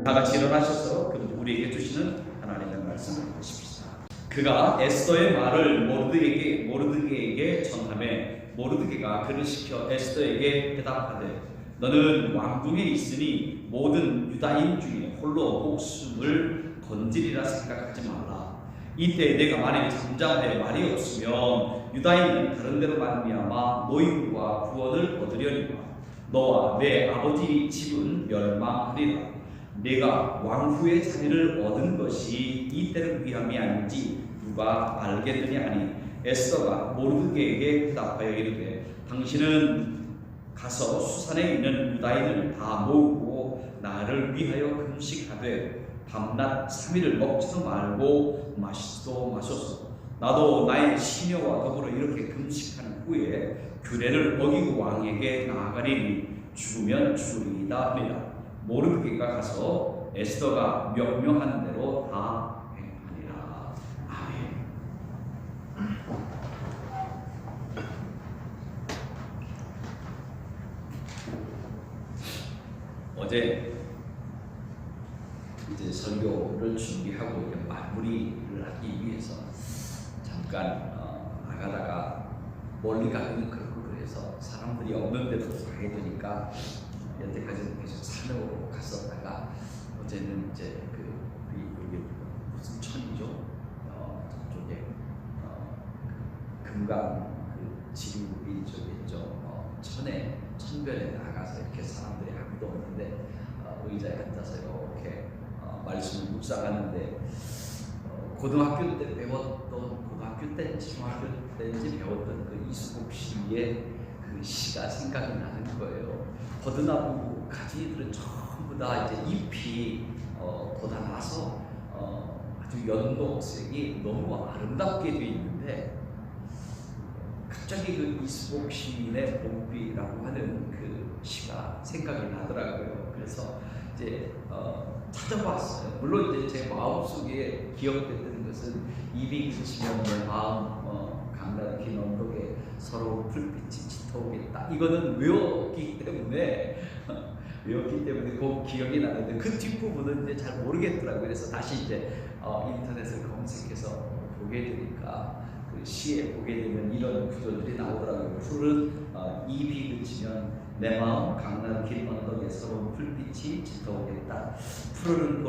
다 같이 일어나셔서 우리에게 주시는 하나님의 말씀을 보십시다. 그가 에스더의 말을 모르드게에게 전하매 모르드게가 그를 시켜 에스더에게 대답하되 너는 왕궁에 있으니 모든 유다인 중에 홀로 목숨을 건지리라 생각하지 말라. 이때 내가 만약에 잠잠하여 말이 없으면 유다인은 다른 데로 말미암아 노임과 구원을 얻으려니와 너와 내 아버지 집은 멸망하리라. 내가 왕후의 자리를 얻은 것이 이때를 위함이 아닌지 누가 알겠느냐 하니 에스더가 모르드게에게 대답하여 이르되 당신은 가서 수산에 있는 유다인을 다 모으고 나를 위하여 금식하되 밤낮 3일을 먹지도 말고 마시지도 마소서. 나도 나의 시녀와 더불어 이렇게 금식한 후에 규례를 어기고 왕에게 나아가리니 죽으면 죽으리이다 하니라. 모르드게가 가서 에스더가 명령한 대로 다 행하니라. 아멘. 어제 이제 설교를 준비하고 이제 마무리를 하기 위해서 잠깐 나가다가 멀리 가기는 그렇고 그래서 사람들이 없는데도 가게 되니까 여태까지는 계속 산으로 갔었다가 어제는 이제 여기 무슨 천이죠? 저쪽에 금강 지류인 쪽에 있죠. 천별에 나가서 이렇게 사람들이 아무도 없는데 의자에 앉아서 이렇게 말씀을 묵상하는데 고등학교 때 배웠던 중학교 때인지 배웠던 그 이수복 시의 그 시가 생각이 나는 거예요. 버드나무 가지들은 전부 다 이제 잎이 돋아나서 아주 연동색이 너무 아름답게 되어 있는데 갑자기 그 이수복 시인의 봄비라고 하는 그 시가 생각이 나더라고요. 그래서 이제 찾아봤어요. 물론 이제 제 마음속에 기억됐던 것은 입이 그치면 내 마음 강단 긴 언덕에 서러운 불빛이 짙어오겠다. 이거는 외웠기 때문에 그 기억이 나는데 그 뒷부분은 이제 잘 모르겠더라고요. 그래서 다시 이제 인터넷을 검색해서 보게 되니까 그 시에 보게 되면 이런 구절들이 나오더라고요. 푸른 입이 그치면 내 마음 강난 긴 언덕에 서러운 불빛이 짙어오겠다. 푸르른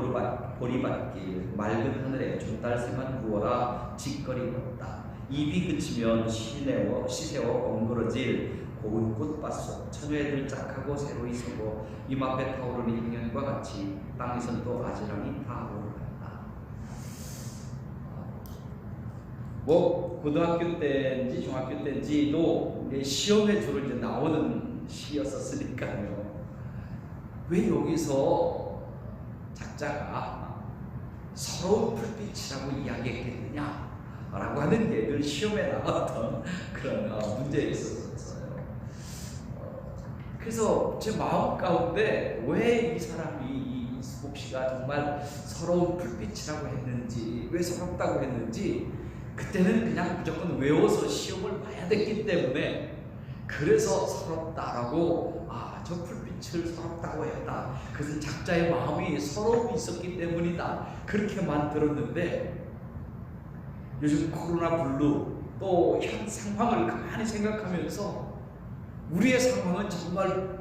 보리밭길 맑은 하늘에 좁달새만 구워라 직거리 걷다. 입이 그치면 시세워 엉그러질 고운 꽃밭 속 처녀애들 짝하고 새로이 서고 임 앞에 타오르는 인연과 같이 땅에선 또 아지랑이 타오르 간다. 뭐 고등학교 때인지 중학교 때인지도 시험에 주로 이제 나오는 시였었으니까요. 왜 여기서 작자가 서러운 불빛이라고 이야기했겠느냐 라고 하는 게 늘 시험에 나왔던 그런 문제였었어요. 그래서 제 마음 가운데 왜 이 사람이 이 이수복 씨가 정말 서러운 불빛이라고 했는지, 왜 서럽다고 했는지 그때는 그냥 무조건 외워서 시험을 봐야 됐기 때문에 그래서 서럽다라고 저 불빛을 서럽다고 했다. 그것은 작자의 마음이 서러움이 있었기 때문이다. 그렇게 만들었는데 요즘 코로나 블루 또 현 상황을 가만히 생각하면서 우리의 상황은 정말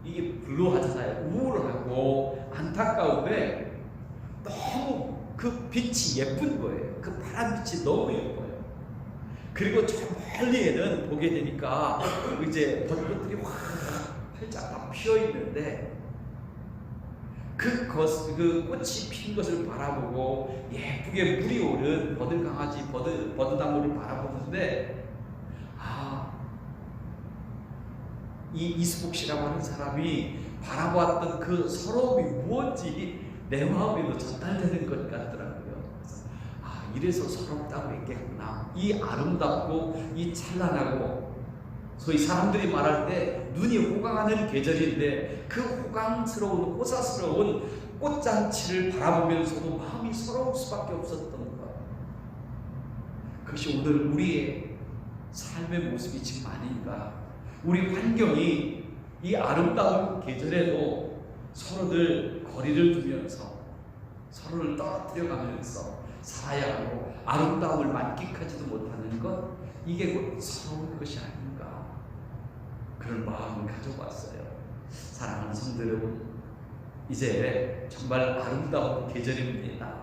이게 블루하잖아요. 우울하고 안타까운데 너무 그 빛이 예쁜 거예요. 그 파란 빛이 너무 예뻐요. 그리고 저 멀리에는 보게 되니까 이제 벚꽃들이 확 활짝 다 피어 있는데 그 꽃이 핀 것을 바라보고 예쁘게 물이 오른 버드나무를 바라보는데 이 이수복 씨라고 하는 사람이 바라보았던 그 서러움이 무엇인지 내 마음에도 전달되는 것 같더라고요. 이래서 서럽다고 했겠구나. 이 아름답고 이 찬란하고 소위 사람들이 말할 때 눈이 호강하는 계절인데 그 호강스러운 호사스러운 꽃잔치를 바라보면서도 마음이 서러울 수밖에 없었던 것. 그것이 오늘 우리의 삶의 모습이 지금 아닌가. 우리 환경이 이 아름다운 계절에도 서로들 거리를 두면서 서로를 떨어뜨려가면서 살아야 하고 아름다움을 만끽하지도 못하는 것, 이게 곧 서러운 것이 아닌가, 그런 마음을 가져봤어요. 사랑하는 성도 여러분, 이제 정말 아름다운 계절입니다.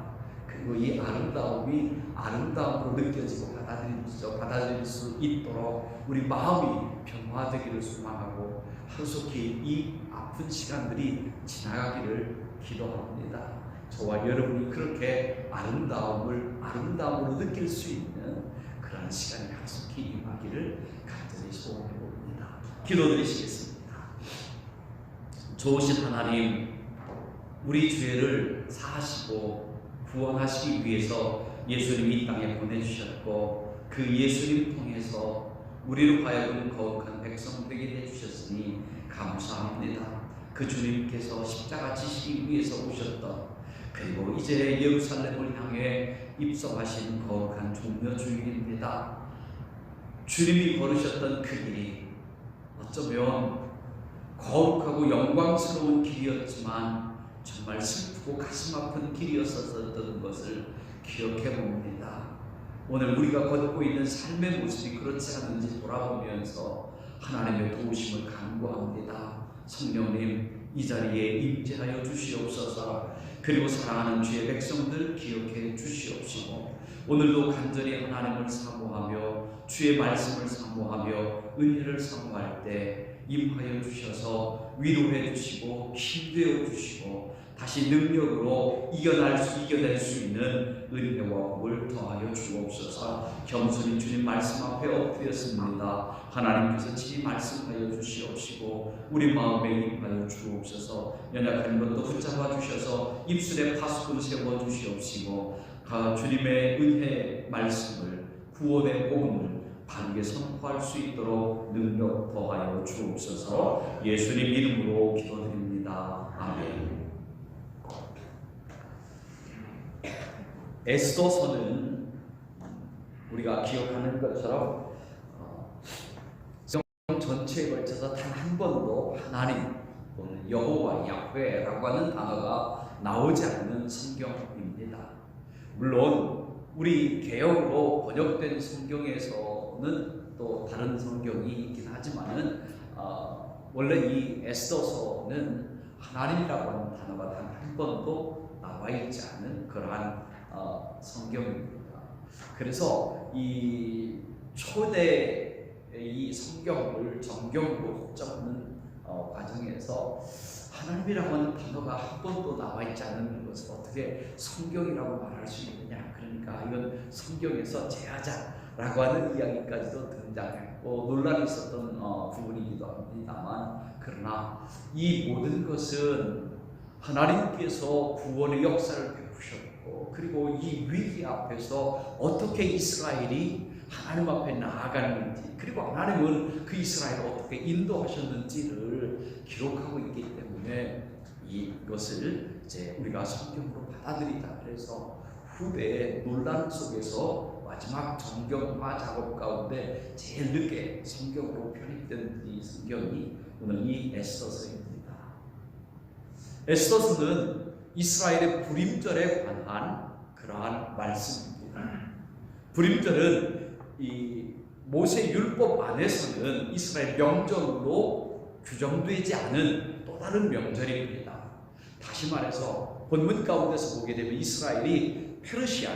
그리고 이 아름다움이 아름다움으로 느껴지고 받아들일 수 있도록 우리 마음이 변화되기를 소망하고 하루속히 이 아픈 시간들이 지나가기를 기도합니다. 저와 여러분이 그렇게 아름다움으로 느낄 수 있는 그런 시간이 하루속히 임하기를 간절히 소원해 봅니다. 기도드리시겠습니다. 좋으신 하나님, 우리 죄를 사하시고 구원하시기 위해서 예수님 이 땅에 보내주셨고, 그 예수님 통해서 우리로 하여금 거룩한 백성 되게 해주셨으니 감사합니다. 그 주님께서 십자가 지시기 위해서 오셨던, 그리고 이제 예루살렘을 향해 입성하신 거룩한 종려 주일입니다. 주님이 걸으셨던 그 길이 어쩌면 거룩하고 영광스러운 길이었지만 정말 슬프고 가슴 아픈 길이었었던 것을 기억해 봅니다. 오늘 우리가 걷고 있는 삶의 모습이 그렇지 않은지 돌아보면서 하나님의 도우심을 간구합니다. 성령님, 이 자리에 임재하여 주시옵소서. 그리고 사랑하는 주의 백성들 기억해 주시옵시고, 오늘도 간절히 하나님을 사모하며 주의 말씀을 사모하며 은혜를 사모할 때 임하여 주셔서 위로해 주시고 힘되어 주시고 다시 능력으로 이겨낼 수 있는 은혜와 복을 더하여 주옵소서. 겸손히 주님 말씀 앞에 엎드렸습니다. 하나님께서 친히 말씀하여 주시옵시고 우리 마음에 임하여 주옵소서. 연약한 것도 붙잡아 주셔서 입술에 파수꾼 세워 주시옵시고, 주님의 은혜 말씀을, 구원의 복음을 바르게 선포할 수 있도록 능력 더하여 주옵소서. 예수님 이름으로 기도드립니다. 아멘. 에스더서는 우리가 기억하는 것처럼 성경 전체에 걸쳐서 단 한 번도 하나님 또는 여호와 야훼라고 하는 단어가 나오지 않는 성경입니다. 물론 우리 개역으로 번역된 성경에서는 또 다른 성경이 있긴 하지만은 원래 이 에스더서는 하나님이라고 하는 단어가 단 한 번도 나와 있지 않은 그러한 성경입니다. 그래서 이 초대 이 성경을 정경으로 적는 과정에서 하나님이라고 하는 단어가 한 번도 나와 있지 않은 것을 어떻게 성경이라고 말할 수 있느냐, 그러니까 이건 성경에서 제하자라고 하는 이야기까지도 등장했고 논란이 있었던 부분이기도 합니다만, 그러나 이 모든 것은 하나님께서 구원의 역사를 베푸셨고, 그리고 이 위기 앞에서 어떻게 이스라엘이 하나님 앞에 나아갔는지, 그리고 하나님은 그 이스라엘을 어떻게 인도하셨는지를 기록하고 있기 때문에 이것을 이제 우리가 성경으로 받아들이다. 그래서 후대 논란 속에서 마지막 정경화 작업 가운데 제일 늦게 성경으로 편입된 이 성경이 오늘 이 에스더서입니다. 에스더서는 이스라엘의 불임절에 관한 그러한 말씀입니다. 불임절은 이 모세 율법 안에서는 이스라엘 명절로 규정되지 않은 또 다른 명절입니다. 다시 말해서 본문 가운데서 보게 되면 이스라엘이 페르시아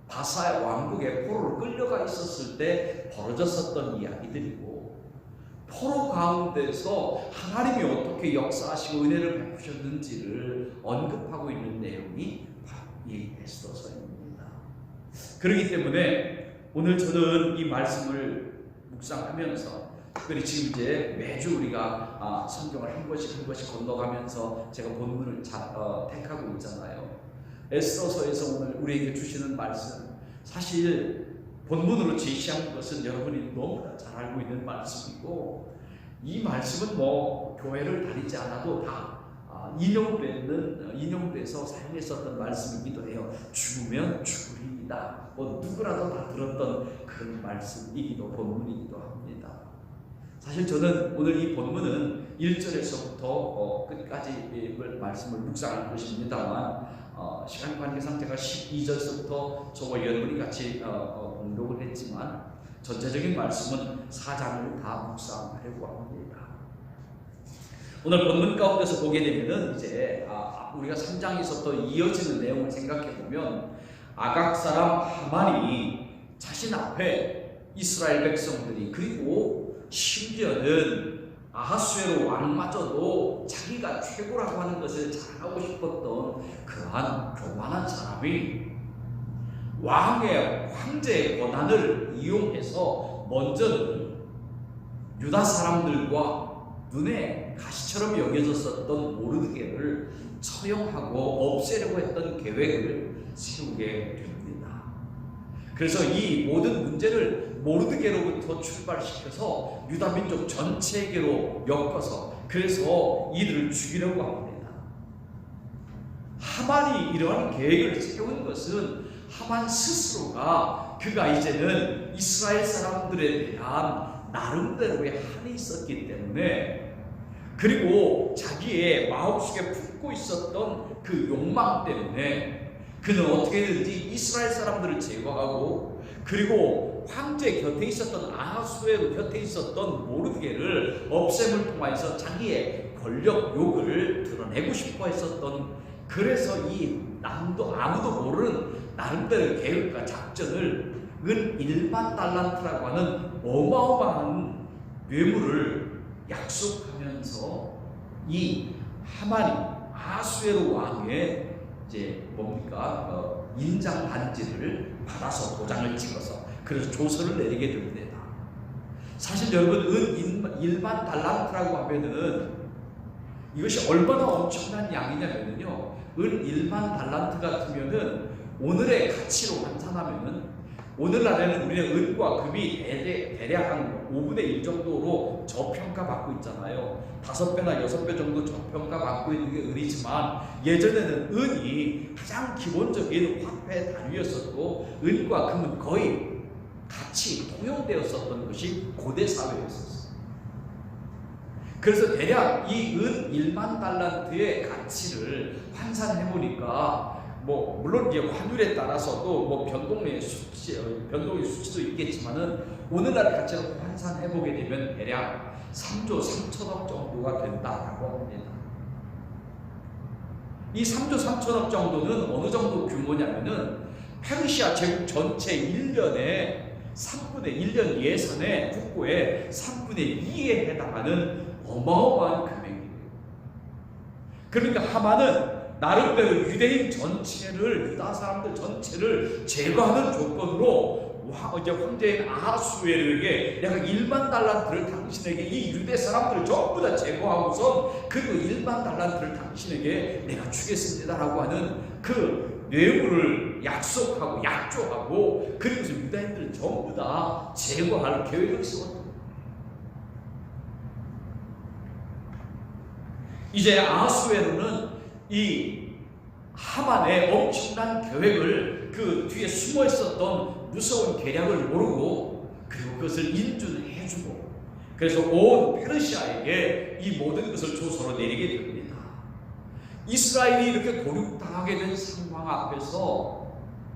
바사 왕국의 포로로 끌려가 있었을 때 벌어졌었던 이야기들이고, 포로 가운데서 하나님이 어떻게 역사하시고 은혜를 베푸셨는지를 언급하고 있는 내용이 바로 이 에스더서입니다. 그렇기 때문에 오늘 저는 이 말씀을 묵상하면서, 특별히 지금 이제 매주 우리가 성경을 한 권씩 건너가면서 제가 본문을 택하고 있잖아요. 에스더서에서 오늘 우리에게 주시는 말씀, 사실 본문으로 제시한 것은 여러분이 너무나 잘 알고 있는 말씀이고, 이 말씀은 뭐 교회를 다니지 않아도 다 인용돼서 사용했었던 말씀이기도 해요. 죽으면 죽으리이다. 뭐 누구라도 다 들었던 그런 말씀이기도 본문이기도 합니다. 사실 저는 오늘 이 본문은 1절에서부터 끝까지 말씀을 묵상할 것입니다만 시간 관계상 제가 12절서부터 저와 여러분이 같이 공독을 했지만 전체적인 말씀은 4장을 다 묵상하려고 합니다. 오늘 본문 가운데서 보게 되면은 이제 우리가 3장에서부터 이어지는 내용을 생각해 보면 아각 사람 하만이 자신 앞에 이스라엘 백성들이 그리고 심지어는 아하수에로 왕마저도 자기가 최고라고 하는 것을 자랑하고 싶었던 그러한 교만한 사람이 황제의 권한을 이용해서 먼저 유다 사람들과 눈에 가시처럼 여겨졌었던 모르드게를 처형하고 없애려고 했던 계획을 세우게 됩니다. 그래서 이 모든 문제를 모르드게로부터 출발시켜서 유다 민족 전체에게로 엮어서 그래서 이들을 죽이려고 합니다. 하만이 이러한 계획을 세운 것은 하만 스스로가 그가 이제는 이스라엘 사람들에 대한 나름대로의 한이 있었기 때문에 그리고 자기의 마음속에 품고 있었던 그 욕망 때문에 그는 어떻게든지 이스라엘 사람들을 제거하고 그리고 황제 곁에 있었던 아하수에로 곁에 있었던 모르드게를 없앰을 통해서 자기의 권력욕을 드러내고 싶어 했었던 그래서 이 아무도 모르는 나름대로 계획과 작전을 은 1만 달란트라고 하는 어마어마한 뇌물을 약속하면서 이 하만이 아하수에로 왕의 이제 인장 반지를 받아서 도장을 찍어서 그래서 조서를 내리게 됩니다. 사실 여러분 은 1만 달란트라고 하면은 이것이 얼마나 엄청난 양이냐면요. 은 1만 달란트 같으면은 오늘의 가치로 환산하면은 오늘날에는 우리는 은과 금이 대략 한 5분의 1 정도로 저평가받고 있잖아요. 5배나 6배 정도 저평가받고 있는 게 은이지만 예전에는 은이 가장 기본적인 화폐 단위였었고 은과 금은 거의 같이 통용되었었던 것이 고대 사회였었어요. 그래서 대략 이 은 1만 달란트의 가치를 환산해 보니까 물론 이제 환율에 따라서도 변동의 수치도 있겠지만은 오늘날 가치로 환산해 보게 되면 대략 3조 3천억 정도가 된다라고 합니다. 이 3조 3천억 정도는 어느 정도 규모냐면은 페르시아 제국 전체 1년의 1년 예산의 국고의 3분의 2에 해당하는 어마어마한 금액이에요. 그러니까 하만은 나름대로 유대인 전체를 유다 사람들 전체를 제거하는 조건으로 황제인 아하수에르에게 내가 1만 달란트를 당신에게 이 유대 사람들을 전부 다 제거하고선 그리고 1만 달란트를 당신에게 내가 주겠습니다라고 하는 그 뇌물을 약속하고 약조하고 그리고서 유다인들을 전부 다 제거할 계획을 세웠다. 이제 아하수에르는 이 하만의 엄청난 계획을 그 뒤에 숨어 있었던 무서운 계략을 모르고 그리고 그것을 인준해주고 그래서 온 페르시아에게 이 모든 것을 조서로 내리게 됩니다. 이스라엘이 이렇게 고륙당하게 된 상황 앞에서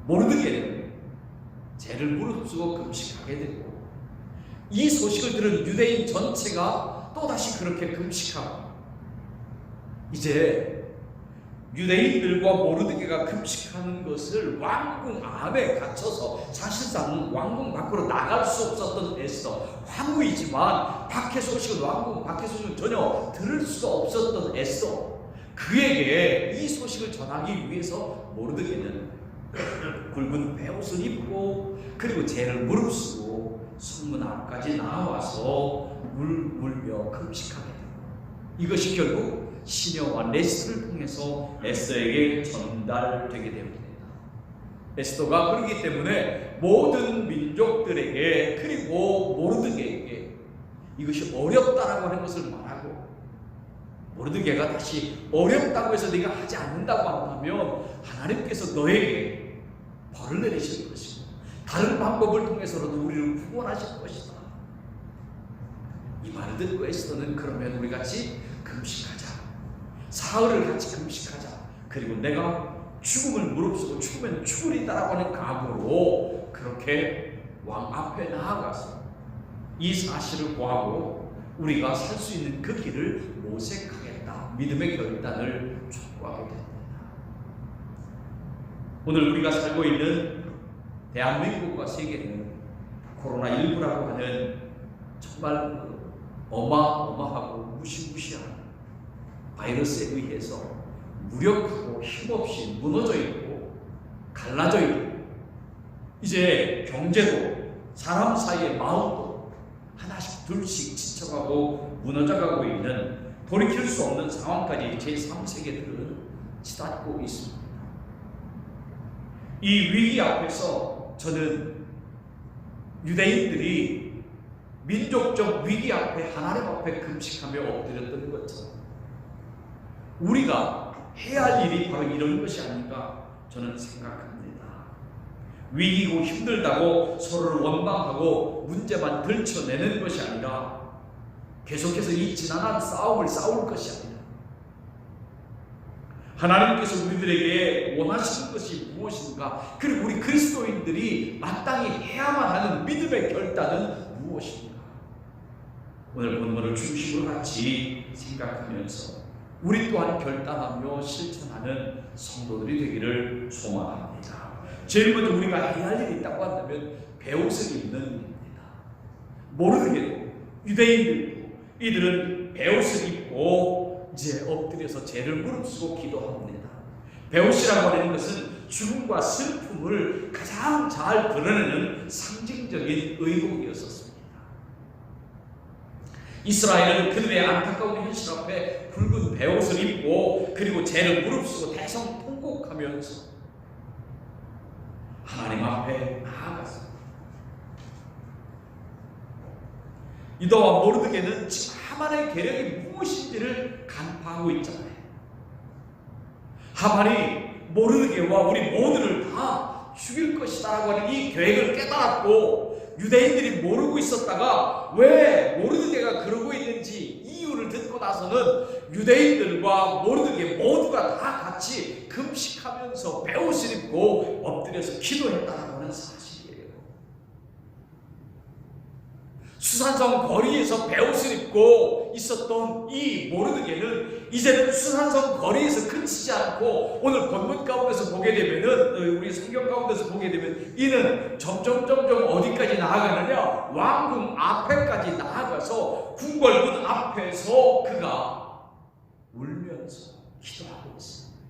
모르드게는 죄를 무릅쓰고 금식하게 되고 이 소식을 들은 유대인 전체가 또다시 그렇게 금식하고 이제 유대인들과 모르드게가 금식하는 것을 왕궁 안에 갇혀서 사실상 왕궁 밖으로 나갈 수 없었던 에스더, 황후이지만 밖의 소식은 왕궁 밖의 소식은 전혀 들을 수가 없었던 에스더, 그에게 이 소식을 전하기 위해서 모르드게는 굵은 베옷을 입고 그리고 죄를 무릅쓰고 성문 앞까지 나와서 울며 금식하게 됩니다. 이것이 결국 시녀와 레스를 통해서 에스더에게 전달되게 됩니다. 에스더가 그렇기 때문에 모든 민족들에게 그리고 모르드게에게 이것이 어렵다라고 하는 것을 말하고 모르드게가 다시 어렵다고 해서 네가 하지 않는다고 한다면 하나님께서 너에게 벌을 내리실 것이고 다른 방법을 통해서라도 우리를 구원하실 것이다. 이 말을 듣고 에스더는 그러면 우리 같이 금식하자, 사흘을 같이 금식하자, 그리고 내가 죽음을 무릅쓰고 죽으면 죽으리다라고 하는 각오로 그렇게 왕 앞에 나아가서 이 사실을 고하고 우리가 살 수 있는 그 길을 모색하겠다, 믿음의 결단을 촉구하게 됩니다. 오늘 우리가 살고 있는 대한민국과 세계는 코로나19라고 하는 정말 어마어마하고 무시무시한 바이러스에 의해서 무력하고 힘없이 무너져 있고 갈라져 있고, 이제 경제도 사람 사이의 마음도 하나씩 둘씩 지쳐가고 무너져가고 있는 돌이킬 수 없는 상황까지 제3세계들은 치닫고 있습니다. 이 위기 앞에서 저는 유대인들이 민족적 위기 앞에 하나님 앞에 금식하며 엎드렸던 것처럼 우리가 해야 할 일이 바로 이런 것이 아닌가 저는 생각합니다. 위기고 힘들다고 서로를 원망하고 문제만 들춰내는 것이 아니라 계속해서 이 지난한 싸움을 싸울 것이 아니라 하나님께서 우리들에게 원하시는 것이 무엇인가, 그리고 우리 그리스도인들이 마땅히 해야만 하는 믿음의 결단은 무엇인가, 오늘 본문을 중심으로 같이 생각하면서 우리 또한 결단하며 실천하는 성도들이 되기를 소망합니다. 제일 먼저 우리가 해야 할 일이 있다고 한다면 베옷을 입는 일입니다. 모르게도 유대인들도 이들은 베옷을 입고 이제 엎드려서 죄를 무릅쓰고 기도합니다. 베옷이라고 하는 것은 죽음과 슬픔을 가장 잘 드러내는 상징적인 의복이었습니다. 이스라엘은 그들의 안타까운 현실 앞에 붉은 베옷을 입고 그리고 죄를 무릅쓰고 대성통곡하면서 하나님 앞에 나아갔습니다. 유다와 모르드게는 지금 하만의 계략이 무엇인지를 간파하고 있잖아요. 하만이 모르드게와 우리 모두를 다 죽일 것이다라고 하는 이 계획을 깨달았고, 유대인들이 모르고 있었다가 왜 모르드게가 그러고 있는지 이유를 듣고 나서는 유대인들과 모르드게 모두가 다 같이 금식하면서 베옷을 입고 엎드려서 기도했다라고 하는 사실이에요. 수산성 거리에서 베옷을 입고 있었던 이 모르드게는 이제는 수산성 거리에서 그치지 않고 오늘 본문 가운데서 보게 되면은, 우리 성경 가운데서 보게 되면 이는 점점 어디까지 나아가느냐, 왕궁 앞에까지 나아가서 궁궐문 앞에서 그가 울면서 기도하고 있습니다.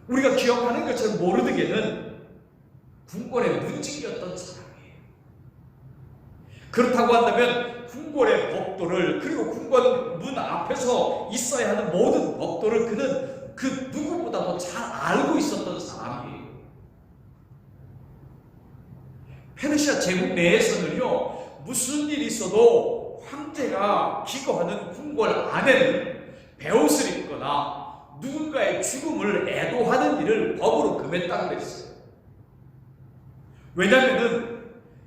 우리가 기억하는 것처럼 모르드게는 궁궐의 문직이었던 사람, 그렇다고 한다면 궁궐의 법도를, 그리고 궁궐 문 앞에서 있어야 하는 모든 법도를 그는 그 누구보다도 잘 알고 있었던 사람이에요. 페르시아 제국 내에서는요, 무슨 일이 있어도 황제가 기거하는 궁궐 안에는 베옷을 입거나 누군가의 죽음을 애도하는 일을 법으로 금했다고 그랬어요. 왜냐하면은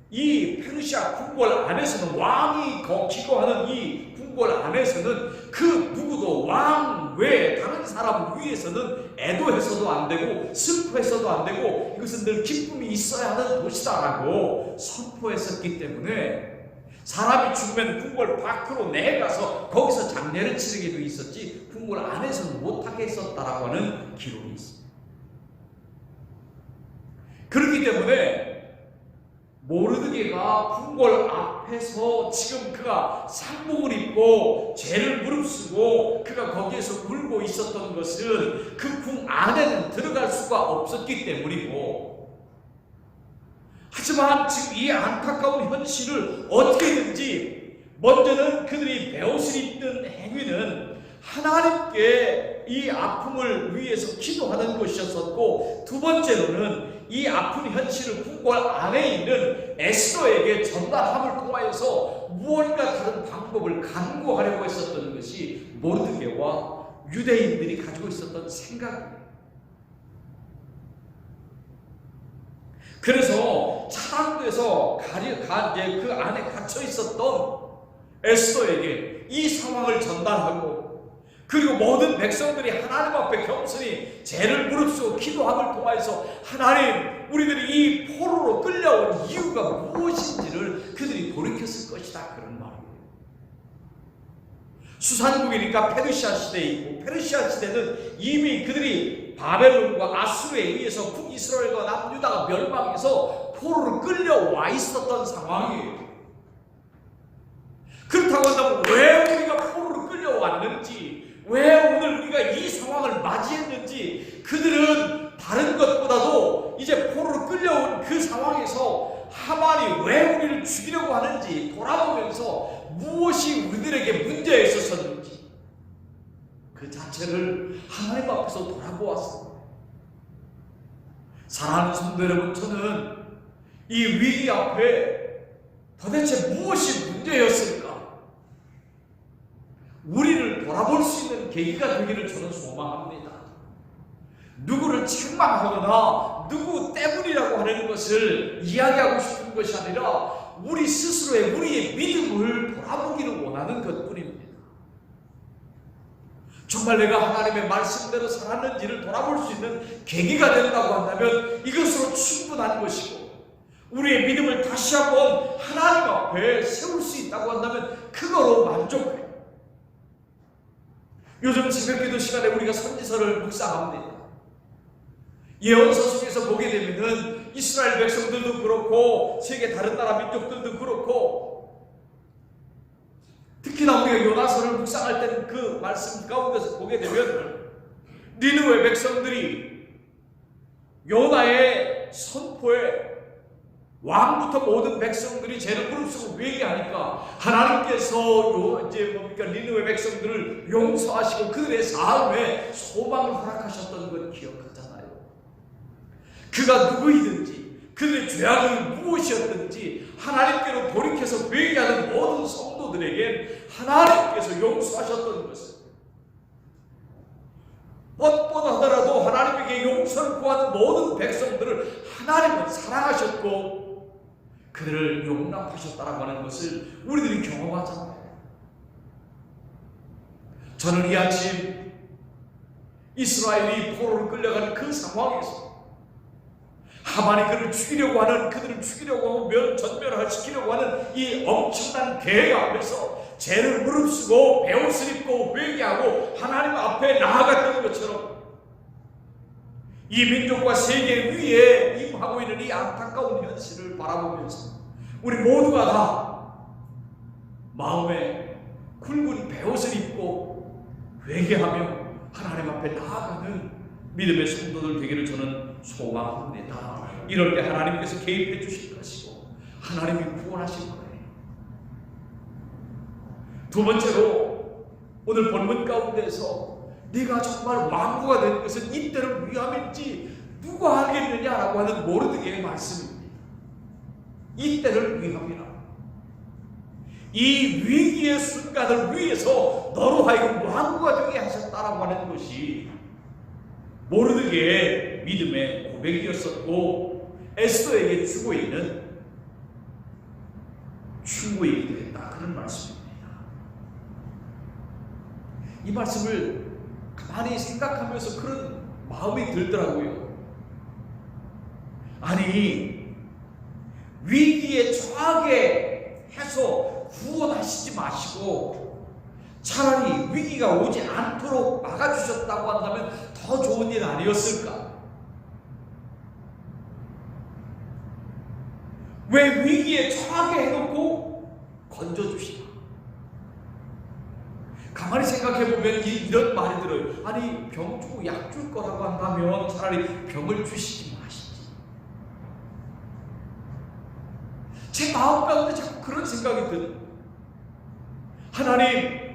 이 페르시아 궁궐 안에서는, 왕이 기거하는 이 궁궐 안에서는 그 누구도 왕 외에 다른 사람 위해서는 애도해서도 안 되고 슬퍼해서도 안 되고 이것은 늘 기쁨이 있어야 하는 도시다라고 선포했었기 때문에 사람이 죽으면 궁궐 밖으로 내가서 거기서 장례를 치르기도 있었지 궁궐 안에서는 못하게 했었다라고 하는 기록이 있습니다. 그렇기 때문에 모르드게가 궁궐 앞에서 지금 그가 상복을 입고 죄를 무릅쓰고 그가 거기에서 울고 있었던 것은 그 궁 안에는 들어갈 수가 없었기 때문이고, 하지만 지금 이 안타까운 현실을 어떻게든지 먼저는 그들이 베옷을 입는 행위는 하나님께 이 아픔을 위해서 기도하는 것이었었고, 두 번째로는 이 아픈 현실을 궁궐 안에 있는 에스더에게 전달함을 통하여서 무언가 다른 방법을 강구하려고 했었던 것이 모르드게와 유대인들이 가지고 있었던 생각이에요. 그래서 차단돼서 그 안에 갇혀 있었던 에스더에게 이 상황을 전달하고, 그리고 모든 백성들이 하나님 앞에 겸손히 죄를 무릅쓰고 기도함을 통하여서 하나님, 우리들이 이 포로로 끌려온 이유가 무엇인지를 그들이 돌이켰을 것이다, 그런 말이에요. 수산국이니까 페르시아 시대에 있고, 페르시아 시대는 이미 그들이 바벨론과 아수르에 의해서 북이스라엘과 남유다가 멸망해서 포로로 끌려와 있었던 상황이에요. 그렇다고 한다면 왜 우리가 포로로 끌려왔는지, 왜 오늘 우리가 이 상황을 맞이했는지, 그들은 다른 것보다도 이제 포로로 끌려온 그 상황에서 하만이 왜 우리를 죽이려고 하는지 돌아보면서 무엇이 우리들에게 문제가 있었었는지 그 자체를 하나님 앞에서 돌아보았습니다. 사랑하는 성도 여러분, 저는 이 위기 앞에 도대체 무엇이 문제였을까? 우리를 돌아볼 수 있는 계기가 되기를 저는 소망합니다. 누구를 책망하거나 누구 때문이라고 하는 것을 이야기하고 싶은 것이 아니라 우리 스스로의 우리의 믿음을 돌아보기를 원하는 것뿐입니다. 정말 내가 하나님의 말씀대로 살았는지를 돌아볼 수 있는 계기가 된다고 한다면 이것으로 충분한 것이고, 우리의 믿음을 다시 한번 하나님 앞에 세울 수 있다고 한다면 그거로 만족해요. 요즘 새벽기도 시간에 우리가 선지서를 묵상합니다. 예언서 속에서 보게 되면은 이스라엘 백성들도 그렇고 세계 다른 나라 민족들도 그렇고, 특히나 우리가 요나서를 묵상할 때는 그 말씀 가운데서 보게 되면 니느웨 백성들이 요나의 선포에 왕부터 모든 백성들이 죄를 무릅쓰고 회개하니까 하나님께서 니느웨 백성들을 용서하시고 그들의 삶에 소망을 허락하셨던 걸 기억하잖아요. 그가 누구이든지 그들의 죄악이 무엇이었든지 하나님께로 돌이켜서 회개하는 모든 성도들에게 하나님께서 용서하셨던 것을, 뻔뻔하더라도 하나님에게 용서를 구하는 모든 백성들을 하나님은 사랑하셨고 그들을 용납하셨다라고 하는 것을 우리들이 경험하잖아요. 저는 이 아침 이스라엘이 포로로 끌려가는 그 상황에서 하만이 그들을 죽이려고 하는, 그들을 죽이려고 하고 전멸을 시키려고 하는 이 엄청난 계획 앞에서 죄를 무릅쓰고 베옷을 입고 회개하고 하나님 앞에 나아갔던 것처럼 이 민족과 세계 위에 임하고 있는 이 안타까운 현실을 바라보면서 우리 모두가 다 마음에 굵은 베옷을 입고 회개하며 하나님 앞에 나아가는 믿음의 성도들 되기를 저는 소망합니다. 이럴 때 하나님께서 개입해 주실 것이고 하나님이 구원하실 거예요. 두 번째로 오늘 본문 가운데서 네가 정말 왕후가 되는 것은 이때를 위함인지 누가 알겠느냐라고 하는 모르드게의 말씀입니다. 이때를 위함이라. 이 위기의 순간을 위해서 너로 하여금 왕후가 되게 하셨다라고 하는 것이 모르드게의 믿음의 고백이었었고 에스더에게 주고 있는 충고이기도 했다, 그런 말씀입니다. 이 말씀을 가만히 생각하면서 그런 마음이 들더라고요. 아니, 위기에 처하게 해서 구원하시지 마시고 차라리 위기가 오지 않도록 막아주셨다고 한다면 더 좋은 일 아니었을까? 왜 위기에 처하게 해놓고 건져주시나? 가만히 생각해보면 이런 말이 들어요. 아니, 병 주고 약 줄 거라고 한다면 차라리 병을 주시지 마시지. 제 마음 가운데 자꾸 그런 생각이 드는, 하나님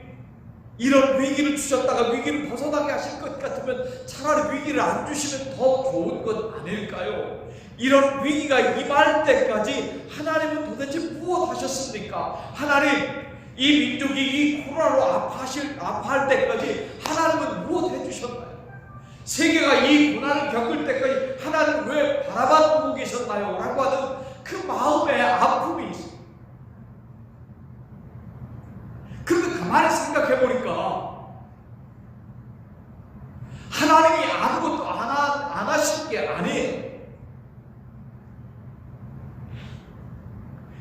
이런 위기를 주셨다가 위기를 벗어나게 하실 것 같으면 차라리 위기를 안 주시면 더 좋은 것 아닐까요? 이런 위기가 임할 때까지 하나님은 도대체 무엇 하셨습니까? 하나님, 이 민족이 이 코로나로 아파할 때까지 하나님은 무엇 해주셨나요? 세계가 이 고난을 겪을 때까지 하나님 왜 바라봐 보고 계셨나요? 라고 하는 그 그 마음에 아픔이 있어요. 그런데 가만히 생각해 보니까 하나님이 아무것도 안 하신 게 아니에요.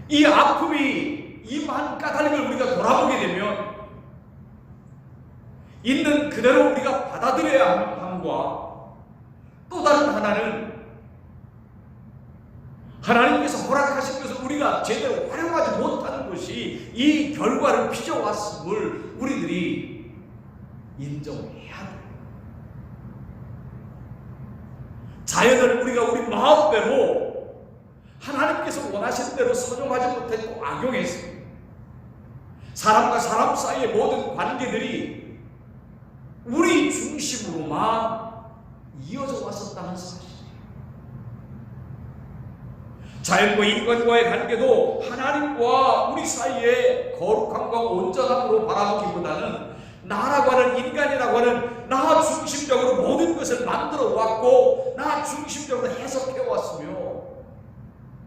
이 아픔이 임한 까닭을 우리가 돌아보게 되면 있는 그대로 우리가 받아들여야 함과 또 다른 하나는 하나님께서 허락하신 것을 우리가 제대로 활용하지 못하는 것이 이 결과를 빚어왔음을 우리들이 인정해야 돼요. 자연을 우리가 우리 마음대로 하나님께서 원하신 대로 선용하지 못했고 악용했습니다. 사람과 사람 사이의 모든 관계들이 우리 중심으로만 이어져 왔었다는 사실이에요. 자연과 인간과의 관계도 하나님과 우리 사이의 거룩함과 온전함으로 바라보기보다는 나라고 하는 인간이라고 하는 나 중심적으로 모든 것을 만들어 왔고 나 중심적으로 해석해 왔으며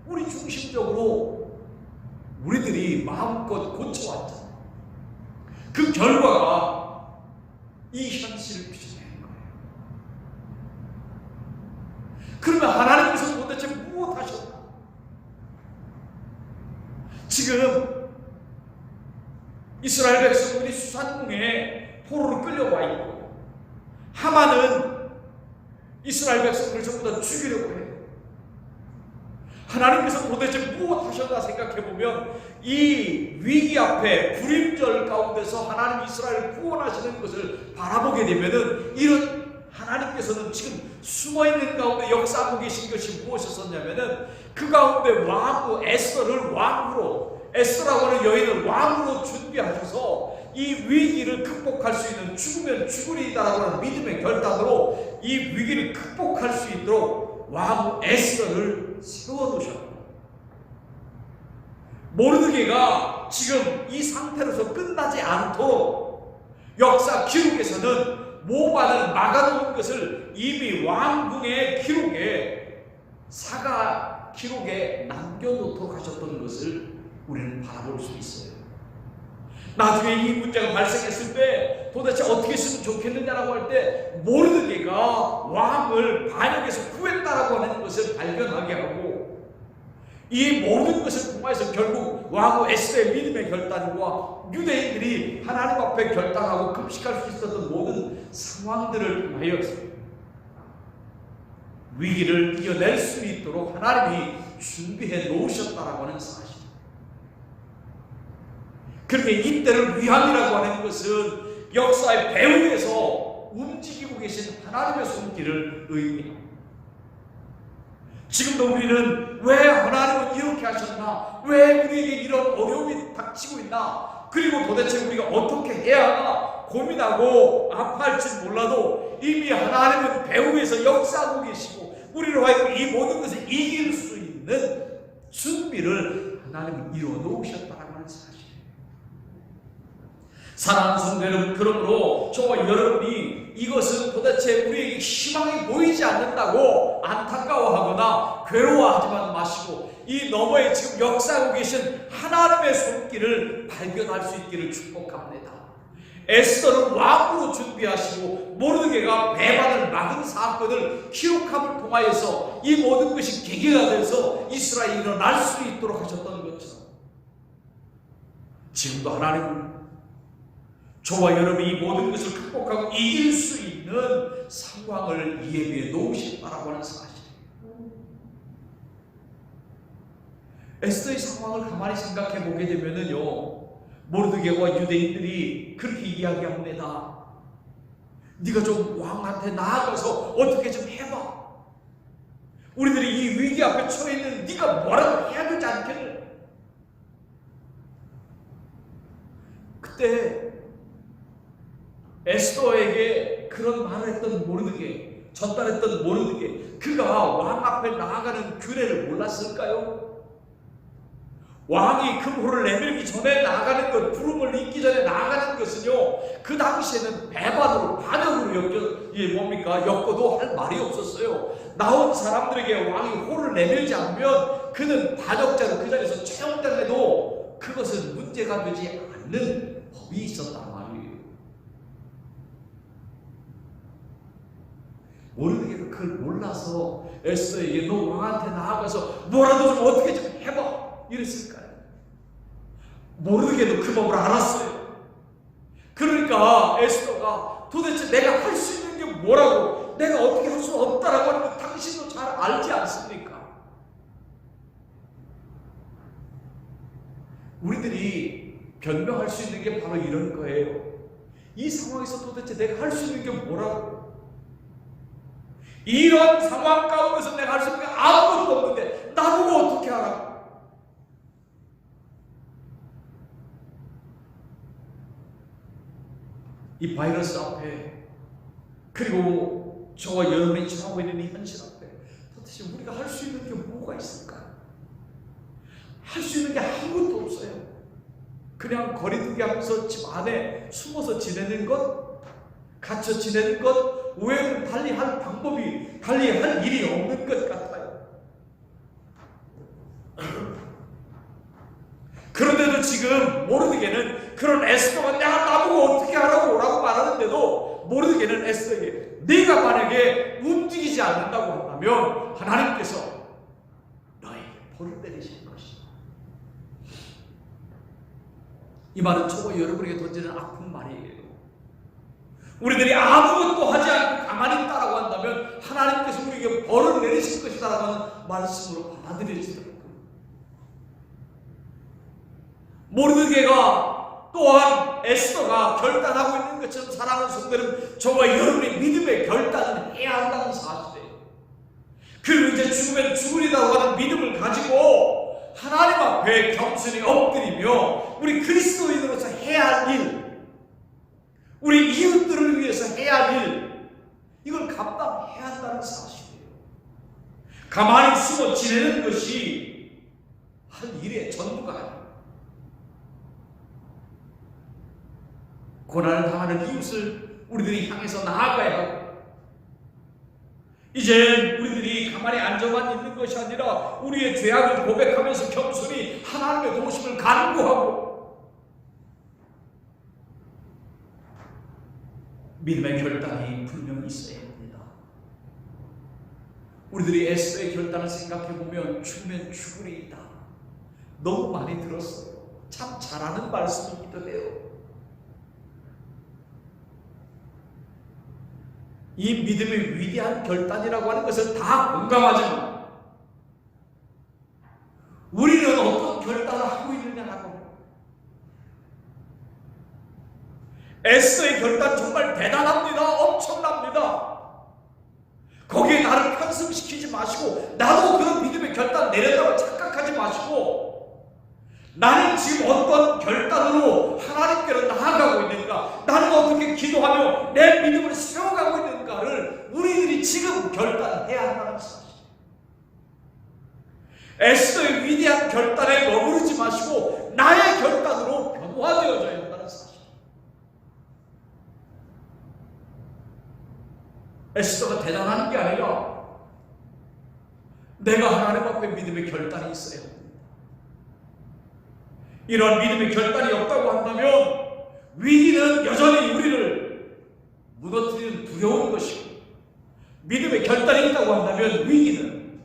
우리 중심적으로 우리들이 마음껏 고쳐왔잖아요. 그 결과가 이 현실을 빚어내는 거예요. 그러면 하나님께서 도대체 무엇 하셨나? 지금 이스라엘 백성들이 수산궁에 포로로 끌려와 있고 하만은 이스라엘 백성들을 전부 다 죽이려고 해요. 하나님께서 도대체 무엇 하셨나 생각해보면 이 위기 앞에 불임절 가운데서 하나님 이스라엘을 구원하시는 것을 바라보게 되면은 이런 하나님께서는 지금 숨어있는 가운데 역사하고 계신 것이 무엇이었냐면은 그 가운데 왕후 에스더를 왕으로 에스더라고 하는 여인을 왕으로 준비하셔서 이 위기를 극복할 수 있는 죽으면 죽으리다라고 하는 믿음의 결단으로 이 위기를 극복할 수 있도록 왕후 에스더를 세워놓으셨고 모르드게가 지금 이 상태로서 끝나지 않도록 역사 기록에서는 모반을 막아놓은 것을 이미 왕궁의 기록에 사가 기록에 남겨놓도록 하셨던 것을 우리는 바라볼 수 있어요. 나중에 이 문제가 발생했을 때 도대체 어떻게 했으면 좋겠느냐라고 할 때 모르드게가 왕을 반역에서 구했다라고 하는 것을 발견하게 하고 이 모든 것을 통해서 결국 왕후 에스더의 믿음의 결단과 유대인들이 하나님 앞에 결단하고 금식할 수 있었던 모든 상황들을 통하여 위기를 이겨낼 수 있도록 하나님이 준비해 놓으셨다라고 하는 사실. 그렇게 이때를 위함이라고 하는 것은 역사의 배후에서 움직이고 계신 하나님의 손길을 의미합니다. 지금도 우리는 왜 하나님은 이렇게 하셨나? 왜 우리에게 이런 어려움이 닥치고 있나? 그리고 도대체 우리가 어떻게 해야 하나? 고민하고 아파할지 몰라도 이미 하나님은 배후에서 역사하고 계시고 우리로 하여금 이 모든 것을 이길 수 있는 준비를 하나님은 이루어 놓으셨다는 사실. 사랑하는 성도 여러분, 그러므로 저와 여러분이 이것은 도대체 우리에게 희망이 보이지 않는다고 안타까워하거나 괴로워하지만 마시고 이 너머에 지금 역사하고 계신 하나님의 손길을 발견할 수 있기를 축복합니다. 에스더를 왕으로 준비하시고 모르드게가 배반을 막은 사건을 기록함을 통하여서 이 모든 것이 계기가 돼서 이스라엘이 일어날 수 있도록 하셨던 것처럼 지금도 하나님은 저와 여러분이 이 모든 것을 극복하고 이길 수 있는 상황을 예비해 놓으셨다라고 하는 사실. 에스더의 상황을 가만히 생각해 보게 되면은요, 모르드게와 유대인들이 그렇게 이야기합니다. 네가 좀 왕한테 나아가서 어떻게 좀 해봐. 우리들이 이 위기 앞에 처해 있는 네가 뭐라도 해야 되지 않겠느냐. 그때 에스더에게 그런 말을 했던 모르드게, 전달했던 모르드게, 그가 왕 앞에 나아가는 규례를 몰랐을까요? 왕이 금호를 내밀기 전에 나아가는 것, 부름을 잇기 전에 나아가는 것은요, 그 당시에는 배반으로, 반역으로 엮어도 할 말이 없었어요. 나온 사람들에게 왕이 호를 내밀지 않으면 그는 다적자로 그 자리에서 채용당해도 그것은 문제가 되지 않는 법이 있었단 말이에요. 모르게 그걸 몰라서 에스더에게 너 왕한테 나아가서 뭐라도 좀 어떻게 좀 해봐 이랬을까요? 모르게도 그 법을 알았어요. 그러니까 에스더가 도대체 내가 할 수 있는 게 뭐라고, 내가 어떻게 할 수 없다라고 하는 거 당신도 잘 알지 않습니까? 우리들이 변명할 수 있는 게 바로 이런 거예요. 이 상황에서 도대체 내가 할 수 있는 게 뭐라고? 이런 상황 가운데서 내가 할 수 있는 게 아무것도 없는데 나보고 어떻게 하라고? 이 바이러스 앞에, 그리고 저와 여러분이 지나고 있는 이 현실 앞에 도대체 우리가 할 수 있는 게 뭐가 있을까? 할 수 있는 게 아무것도 없어요. 그냥 거리두기 하면서 집 안에 숨어서 지내는 것, 갇혀 지내는 것 외에는 달리 할 방법이, 달리 할 일이 없는 것 같아요. 그런데도 지금 모르드게는 그런 에스더가 내가 나보고 어떻게 하라고 라고 말하는데도 모르드게는 에스더에게 네가 만약에 움직이지 않는다고 한다면 하나님께서 너에게 벌을 내리실 것이다. 이 말은 저와 여러분에게 던지는 아픈 말이에요. 우리들이 아무것도 하지 않고 가만히 있다라고 한다면 하나님께서 우리에게 벌을 내리실 것이다라고 하는 말씀으로 받아들여지더라고요. 모르드게가 또한 에스더가 결단하고 있는 것처럼 사랑하는 성도는 저와 여러분의 믿음의 결단을 해야 한다는 사실이에요. 그리고 이제 죽으면 죽으리라고 하는 믿음을 가지고 하나님 앞에 겸손히 엎드리며 우리 그리스도인으로서 해야 할 일, 우리 이웃들을 위해서 해야 할 일, 이걸 감당해야 한다는 사실이에요. 가만히 숨어 지내는 것이 할 일의 전부가 아니에요. 고난을 당하는 이웃을 우리들이 향해서 나아가야 하고, 이제 우리들이 가만히 앉아만 있는 것이 아니라 우리의 죄악을 고백하면서 겸손히 하나님의 도우심을 간구하고 믿음의 결단이 분명히 있어야 합니다. 우리들이 에스더의 결단을 생각해보면 죽으면 죽으리이다, 너무 많이 들었어요. 참 잘하는 말씀이기도 해요. 이 믿음의 위대한 결단이라고 하는 것을 다 공감하지만 우리는 어떤 결단을 하고 있느냐라고. 에스더의 결단 정말 대단합니다. 엄청납니다. 거기에 나를 편승시키지 마시고 나도 그런 믿음의 결단 내렸다고 착각하지 마시고 나는 지금 어떤 결단으로 하나님께로 나아가고 있는가, 나는 어떻게 기도하며 내 믿음을 세워가고 있는가를 우리들이 지금 결단해야 한다는 사실. 에스더의 위대한 결단에 머무르지 마시고 나의 결단으로 변화되어져야 한다는 사실. 에스더가 대단한 게 아니라 내가 하나님 앞에 믿음의 결단이 있어야 합니다. 이런 믿음의 결단이 없다고 한다면 위기는 여전히 우리를 무너뜨리는 두려운 것이고, 믿음의 결단이 있다고 한다면 위기는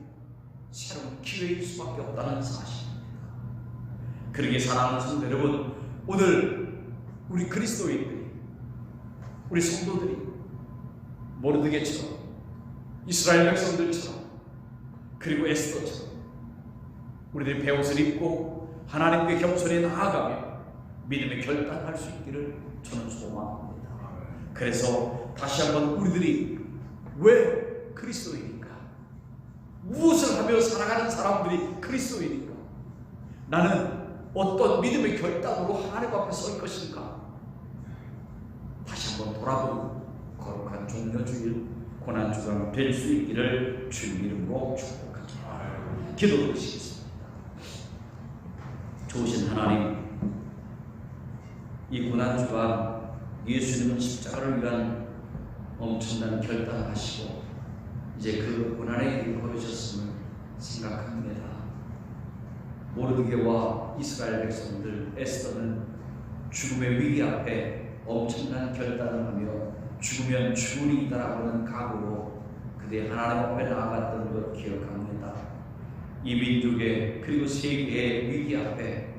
새로운 기회일 수밖에 없다는 사실입니다. 그러기에 사랑하는 성도 여러분, 오늘 우리 그리스도인들이, 우리 성도들이 모르드게처럼, 이스라엘 백성들처럼, 그리고 에스더처럼 우리들이 배옷을 입고 하나님께 겸손히 나아가며 믿음의 결단할 수 있기를 저는 소망합니다. 그래서 다시 한번 우리들이 왜 그리스도인인가? 무엇을 하며 살아가는 사람들이 그리스도인인가? 나는 어떤 믿음의 결단으로 하나님 앞에 설 것인가? 다시 한번 돌아보는 거룩한 종려주일 고난주간 될 수 있기를 주님 이름으로 축복합니다. 기도드리시겠습니다. 좋으신 하나님, 이 고난주간 예수님은 십자가를 위한 엄청난 결단을 하시고 이제 그 고난의 길을 걸으셨음을 생각합니다. 모르드게와 이스라엘 백성들 에스더는 죽음의 위기 앞에 엄청난 결단을 하며 죽으면 죽으리이다라고 하는 각오로 그들이 하나님 앞에 나아갔던 걸 기억합니다. 이 민족의 그리고 세계의 위기 앞에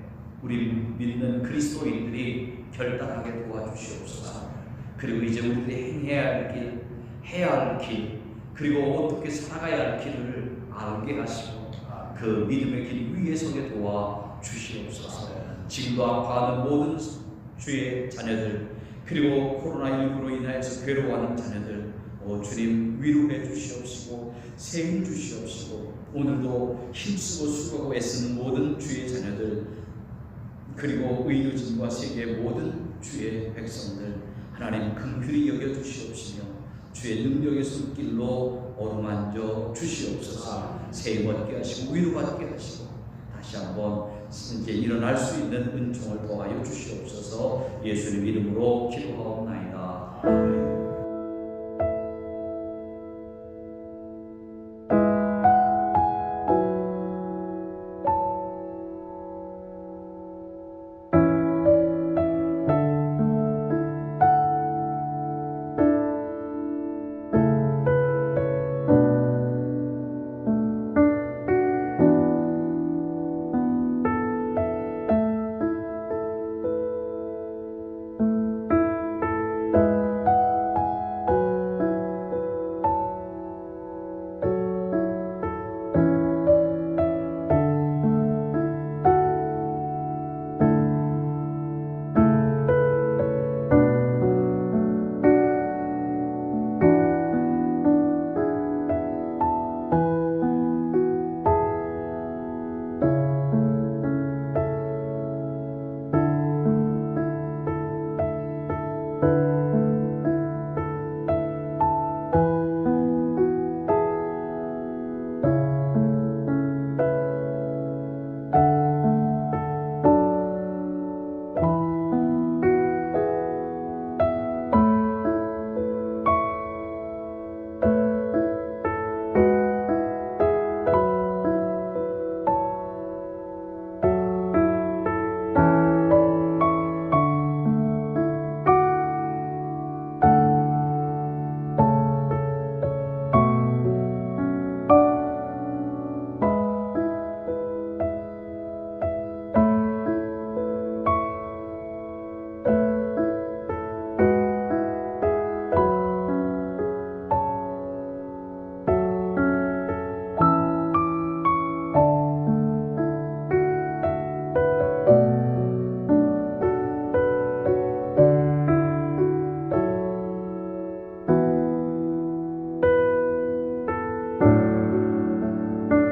우리 믿는 그리스도인들이 결단하게 도와주시옵소서. 그리고 이제 우리들이 행해야 할 길, 해야 할 길, 그리고 어떻게 살아가야 할 길을 알게 하시고 그 믿음의 길 위에 서게 도와주시옵소서. 지금도 아파하는 모든 주의 자녀들, 그리고 코로나19로 인하여서 괴로워하는 자녀들, 주님 위로해 주시옵시고 세임 주시옵시고 오늘도 힘쓰고 수고하고 애쓰는 모든 주의 자녀들, 그리고 의료진과 세계의 모든 주의 백성들 하나님 긍휼히 여겨 주시옵시며 주의 능력의 손길로 어루만져 주시옵소서. 세임 얻게 하시고 위로받게 하시고 다시 한번 이제 일어날 수 있는 은총을 더하여 주시옵소서. 예수님 이름으로 기도하옵나이다. 아멘.